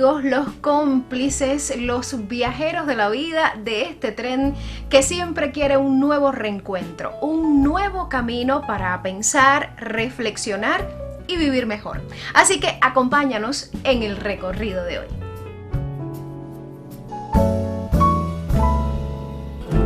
amigos, los cómplices, los viajeros de la vida de este tren que siempre quiere un nuevo reencuentro, un nuevo camino para pensar, reflexionar y vivir mejor. Así que acompáñanos en el recorrido de hoy.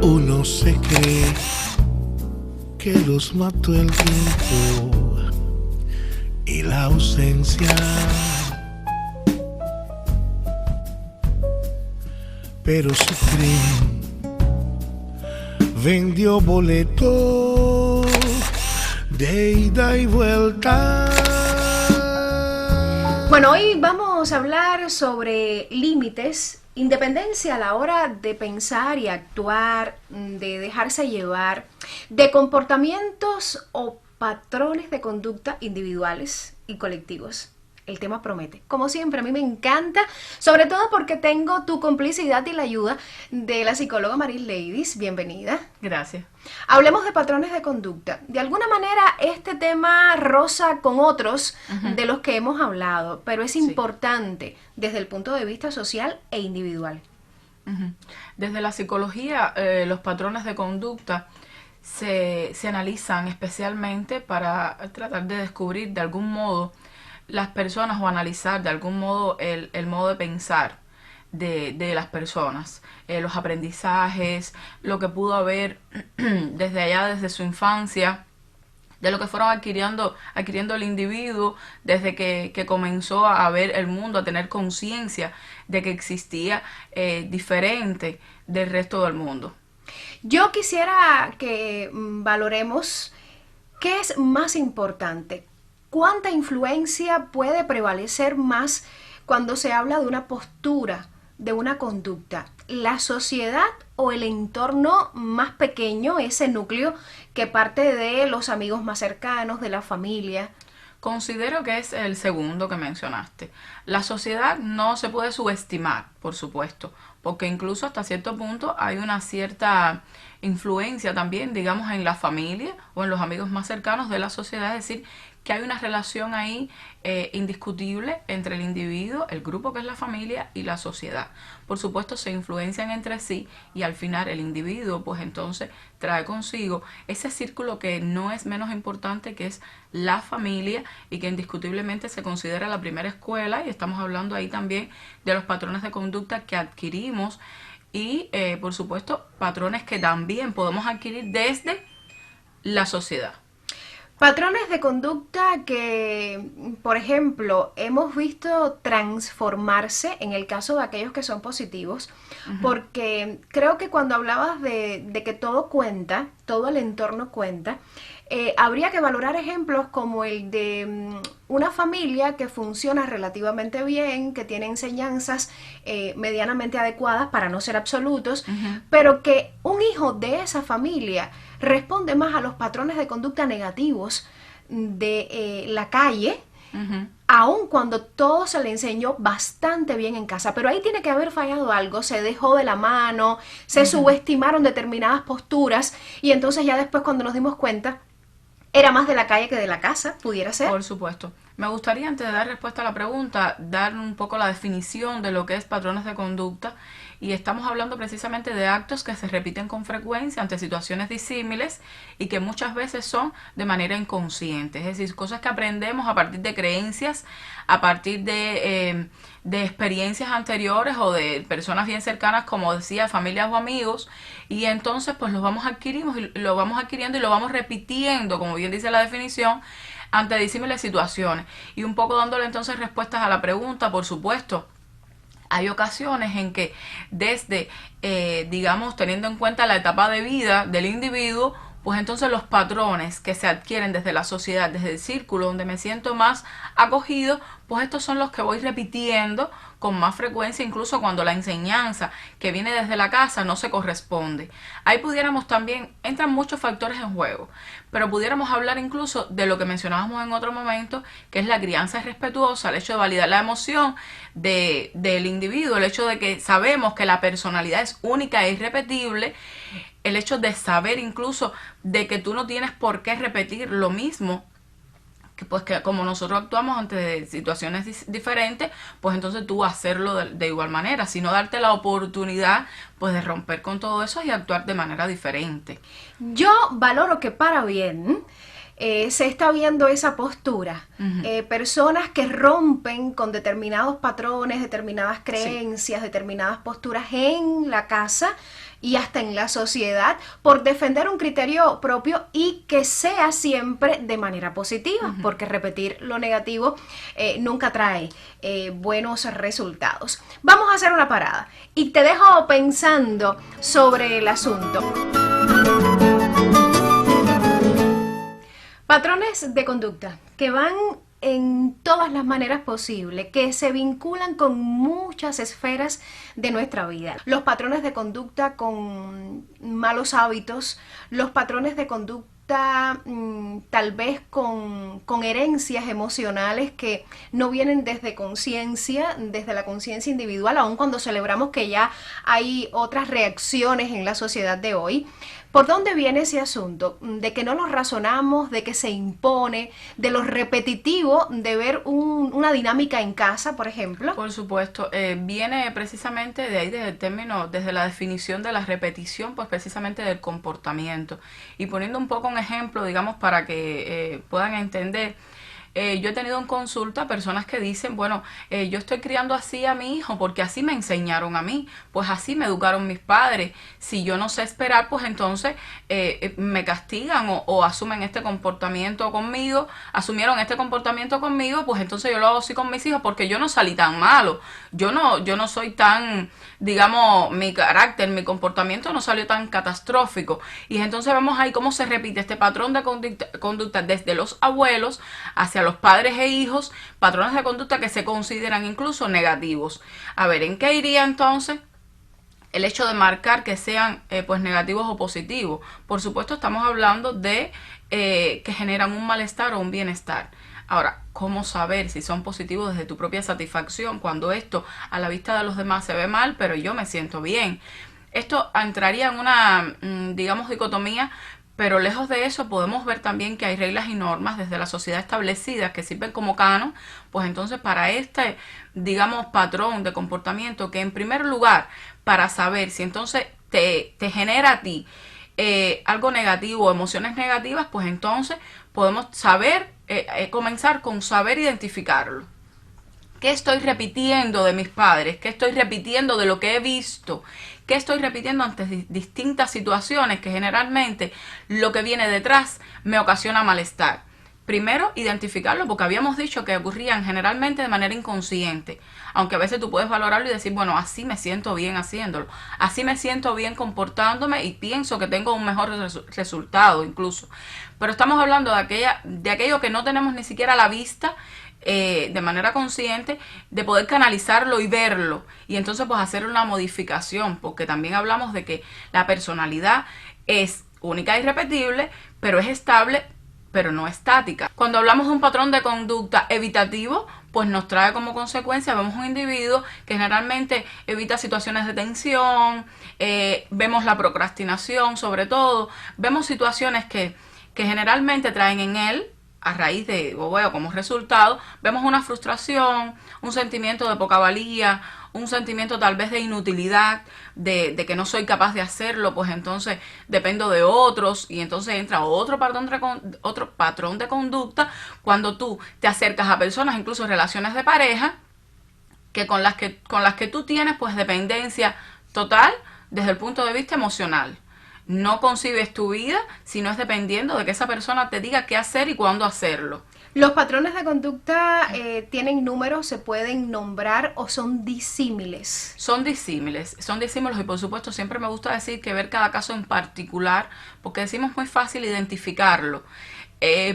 Uno se cree que los mató el tiempo y la ausencia, pero su tren vendió boleto de ida y vuelta. Bueno, hoy vamos a hablar sobre límites, independencia a la hora de pensar y actuar, de dejarse llevar, de comportamientos o patrones de conducta individuales y colectivos. El tema promete. Como siempre, a mí me encanta, sobre todo porque tengo tu complicidad y la ayuda de la psicóloga Maril Ladies. Bienvenida. Gracias. Hablemos de patrones de conducta. De alguna manera, este tema roza con otros de los que hemos hablado, pero es importante desde el punto de vista social e individual. Desde la psicología, los patrones de conducta se analizan especialmente para tratar de descubrir de algún modo las personas o analizar de algún modo el modo de pensar de las personas, los aprendizajes, lo que pudo haber desde allá, desde su infancia, de lo que fueron adquiriendo el individuo desde que comenzó a ver el mundo, a tener conciencia de que existía diferente del resto del mundo. Yo quisiera que valoremos qué es más importante. ¿Cuánta influencia puede prevalecer más cuando se habla de una postura, de una conducta? ¿La sociedad o el entorno más pequeño, ese núcleo que parte de los amigos más cercanos, de la familia? Considero que es el segundo que mencionaste. La sociedad no se puede subestimar, por supuesto, porque incluso hasta cierto punto hay una cierta influencia también, digamos, en la familia o en los amigos más cercanos de la sociedad, es decir, que hay una relación ahí indiscutible entre el individuo, el grupo que es la familia y la sociedad. Por supuesto se influencian entre sí y al final el individuo pues entonces trae consigo ese círculo que no es menos importante, que es la familia y que indiscutiblemente se considera la primera escuela, y estamos hablando ahí también de los patrones de conducta que adquirimos y por supuesto patrones que también podemos adquirir desde la sociedad. Patrones de conducta que, por ejemplo, hemos visto transformarse en el caso de aquellos que son positivos, porque creo que cuando hablabas de que todo cuenta, todo el entorno cuenta, habría que valorar ejemplos como el de una familia que funciona relativamente bien, que tiene enseñanzas medianamente adecuadas para no ser absolutos, pero que un hijo de esa familia responde más a los patrones de conducta negativos de la calle, aun cuando todo se le enseñó bastante bien en casa. Pero ahí tiene que haber fallado algo, se dejó de la mano, se subestimaron determinadas posturas, y entonces ya después cuando nos dimos cuenta, era más de la calle que de la casa, pudiera ser. Por supuesto. Me gustaría, antes de dar respuesta a la pregunta, dar un poco la definición de lo que es patrones de conducta. Y estamos hablando precisamente de actos que se repiten con frecuencia ante situaciones disímiles y que muchas veces son de manera inconsciente. Es decir, cosas que aprendemos a partir de creencias, a partir de experiencias anteriores o de personas bien cercanas, como decía, familias o amigos. Y entonces pues lo vamos adquiriendo y lo vamos repitiendo, como bien dice la definición, ante disímiles situaciones. Y un poco dándole entonces respuestas a la pregunta, por supuesto. Hay ocasiones en que desde, digamos, teniendo en cuenta la etapa de vida del individuo, pues entonces los patrones que se adquieren desde la sociedad, desde el círculo donde me siento más acogido, pues estos son los que voy repitiendo con más frecuencia, incluso cuando la enseñanza que viene desde la casa no se corresponde. Ahí pudiéramos también, entran muchos factores en juego, pero pudiéramos hablar incluso de lo que mencionábamos en otro momento, que es la crianza respetuosa, el hecho de validar la emoción del individuo, el hecho de que sabemos que la personalidad es única e irrepetible, el hecho de saber incluso de que tú no tienes por qué repetir lo mismo pues que como nosotros actuamos ante situaciones diferentes, pues entonces tú hacerlo de igual manera, sino darte la oportunidad pues de romper con todo eso y actuar de manera diferente. Yo valoro que para bien se está viendo esa postura. Personas que rompen con determinados patrones, determinadas creencias, determinadas posturas en la casa y hasta en la sociedad por defender un criterio propio y que sea siempre de manera positiva, porque repetir lo negativo nunca trae buenos resultados. Vamos a hacer una parada y te dejo pensando sobre el asunto. Patrones de conducta que van en todas las maneras posibles, que se vinculan con muchas esferas de nuestra vida. Los patrones de conducta con malos hábitos, los patrones de conducta tal vez con herencias emocionales que no vienen desde conciencia, desde la conciencia individual, aun cuando celebramos que ya hay otras reacciones en la sociedad de hoy. ¿Por dónde viene ese asunto? De que no nos razonamos, de que se impone, de lo repetitivo de ver una dinámica en casa, por ejemplo. Por supuesto, viene precisamente de ahí, desde el término, desde la definición de la repetición, pues precisamente del comportamiento. Y poniendo un poco un ejemplo, digamos, para que puedan entender. Yo he tenido en consulta personas que dicen, bueno, yo estoy criando así a mi hijo porque así me enseñaron a mí, pues así me educaron mis padres. Si yo no sé esperar, pues entonces me castigan o asumen este comportamiento conmigo, asumieron este comportamiento conmigo, pues entonces yo lo hago así con mis hijos porque yo no salí tan malo. Yo no soy tan, digamos, mi carácter, mi comportamiento no salió tan catastrófico. Y entonces vemos ahí cómo se repite este patrón de conducta desde los abuelos hacia los padres e hijos, patrones de conducta que se consideran incluso negativos. A ver, ¿en qué iría entonces el hecho de marcar que sean pues negativos o positivos? Por supuesto estamos hablando de que generan un malestar o un bienestar. Ahora, ¿cómo saber si son positivos desde tu propia satisfacción cuando esto a la vista de los demás se ve mal, pero yo me siento bien? Esto entraría en una, digamos, dicotomía. Pero lejos de eso podemos ver también que hay reglas y normas desde la sociedad establecidas que sirven como canon, pues entonces para este, digamos, patrón de comportamiento que en primer lugar, para saber si entonces te genera a ti algo negativo, emociones negativas, pues entonces podemos saber, comenzar con saber identificarlo. ¿Qué estoy repitiendo de mis padres? ¿Qué estoy repitiendo de lo que he visto? ¿Qué estoy repitiendo ante distintas situaciones que generalmente lo que viene detrás me ocasiona malestar? Primero, identificarlo, porque habíamos dicho que ocurrían generalmente de manera inconsciente, aunque a veces tú puedes valorarlo y decir, bueno, así me siento bien haciéndolo, así me siento bien comportándome y pienso que tengo un mejor resultado incluso. Pero estamos hablando de aquello que no tenemos ni siquiera a la vista, de manera consciente, de poder canalizarlo y verlo y entonces pues hacer una modificación, porque también hablamos de que la personalidad es única e irrepetible, pero es estable, pero no estática. Cuando hablamos de un patrón de conducta evitativo, pues nos trae como consecuencia, vemos un individuo que generalmente evita situaciones de tensión, vemos la procrastinación sobre todo, vemos situaciones que generalmente traen en él, a raíz de, o bueno, como resultado, vemos una frustración, un sentimiento de poca valía, un sentimiento tal vez de inutilidad, de que no soy capaz de hacerlo, pues entonces dependo de otros y entonces entra otro patrón de conducta cuando tú te acercas a personas, incluso relaciones de pareja, que con las que tú tienes pues dependencia total desde el punto de vista emocional. No concibes tu vida si no es dependiendo de que esa persona te diga qué hacer y cuándo hacerlo. ¿Los patrones de conducta tienen números, se pueden nombrar o son disímiles? Son disímiles y por supuesto siempre me gusta decir que ver cada caso en particular, porque decimos muy fácil identificarlo.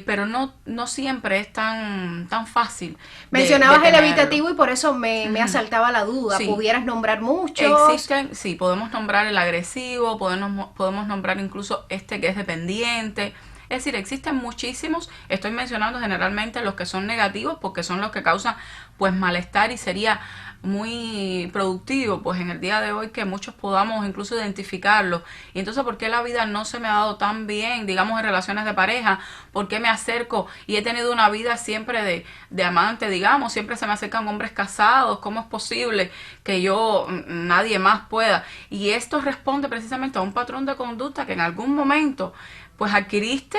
Pero no siempre es tan fácil. Mencionabas el evitativo y por eso me asaltaba la duda. Sí. ¿Pudieras nombrar muchos? Existen, sí, podemos nombrar el agresivo, podemos nombrar incluso este que es dependiente. Es decir, existen muchísimos. Estoy mencionando generalmente los que son negativos porque son los que causan pues malestar y sería muy productivo, pues en el día de hoy que muchos podamos incluso identificarlo. Y entonces, ¿por qué la vida no se me ha dado tan bien, digamos, en relaciones de pareja? ¿Por qué me acerco y he tenido una vida siempre de amante, digamos? Siempre se me acercan hombres casados. ¿Cómo es posible que yo, nadie más pueda? Y esto responde precisamente a un patrón de conducta que en algún momento pues adquiriste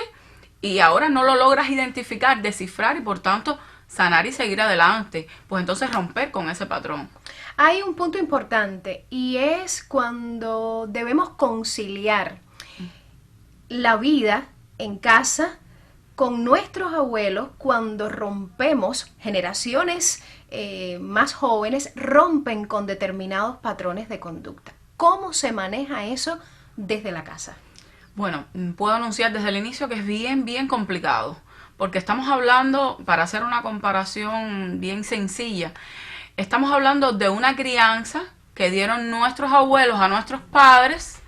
y ahora no lo logras identificar, descifrar y por tanto sanar y seguir adelante, pues entonces romper con ese patrón. Hay un punto importante y es cuando debemos conciliar la vida en casa con nuestros abuelos, cuando rompemos, generaciones más jóvenes rompen con determinados patrones de conducta. ¿Cómo se maneja eso desde la casa? Bueno, puedo anunciar desde el inicio que es bien complicado, porque estamos hablando, para hacer una comparación bien sencilla, estamos hablando de una crianza que dieron nuestros abuelos a nuestros padres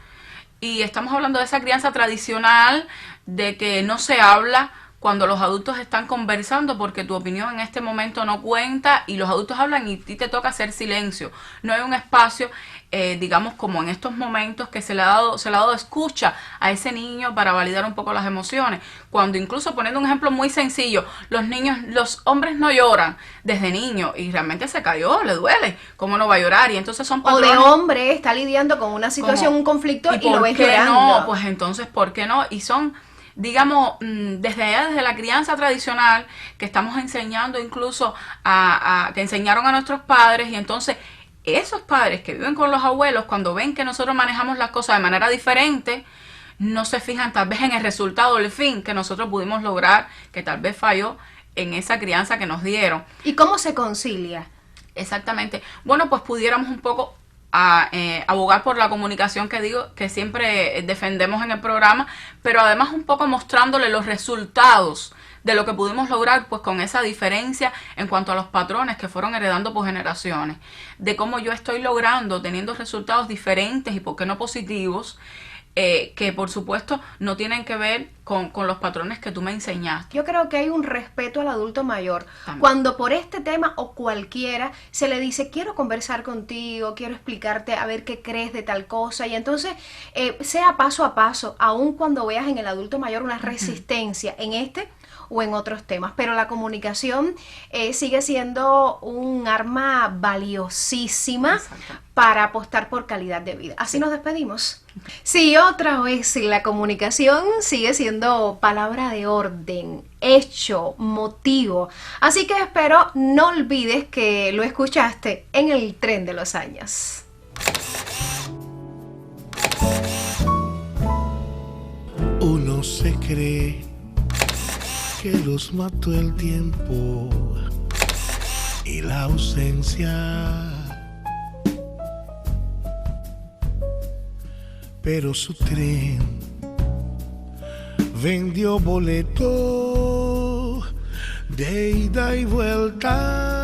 y estamos hablando de esa crianza tradicional de que no se habla cuando los adultos están conversando porque tu opinión en este momento no cuenta y los adultos hablan y a ti te toca hacer silencio. No hay un espacio, digamos, como en estos momentos que se le ha dado escucha a ese niño para validar un poco las emociones. Cuando incluso, poniendo un ejemplo muy sencillo, los hombres no lloran desde niños y realmente se cayó, le duele, ¿cómo no va a llorar? Y entonces son patrones. O de hombre está lidiando con una situación, un conflicto y lo ves llorando. No, pues entonces, ¿por qué no? Y son, digamos, desde la crianza tradicional que estamos enseñando incluso que enseñaron a nuestros padres y entonces esos padres que viven con los abuelos cuando ven que nosotros manejamos las cosas de manera diferente no se fijan tal vez en el resultado del fin que nosotros pudimos lograr, que tal vez falló en esa crianza que nos dieron. ¿Y cómo se concilia? Exactamente. Bueno, pues pudiéramos un poco abogar por la comunicación que digo que siempre defendemos en el programa, pero además un poco mostrándole los resultados de lo que pudimos lograr pues con esa diferencia en cuanto a los patrones que fueron heredando por generaciones, de cómo yo estoy logrando teniendo resultados diferentes y por qué no positivos, que por supuesto no tienen que ver con los patrones que tú me enseñaste. Yo creo que hay un respeto al adulto mayor. También. Cuando por este tema o cualquiera se le dice, quiero conversar contigo, quiero explicarte a ver qué crees de tal cosa, y entonces sea paso a paso, aun cuando veas en el adulto mayor una resistencia en este o en otros temas, pero la comunicación sigue siendo un arma valiosísima para apostar por calidad de vida. Así nos despedimos. Sí, otra vez, la comunicación sigue siendo palabra de orden, hecho, motivo. Así que espero no olvides que lo escuchaste en el tren de los años. Uno se cree que los mató el tiempo y la ausencia, pero su tren vendió boleto de ida y vuelta.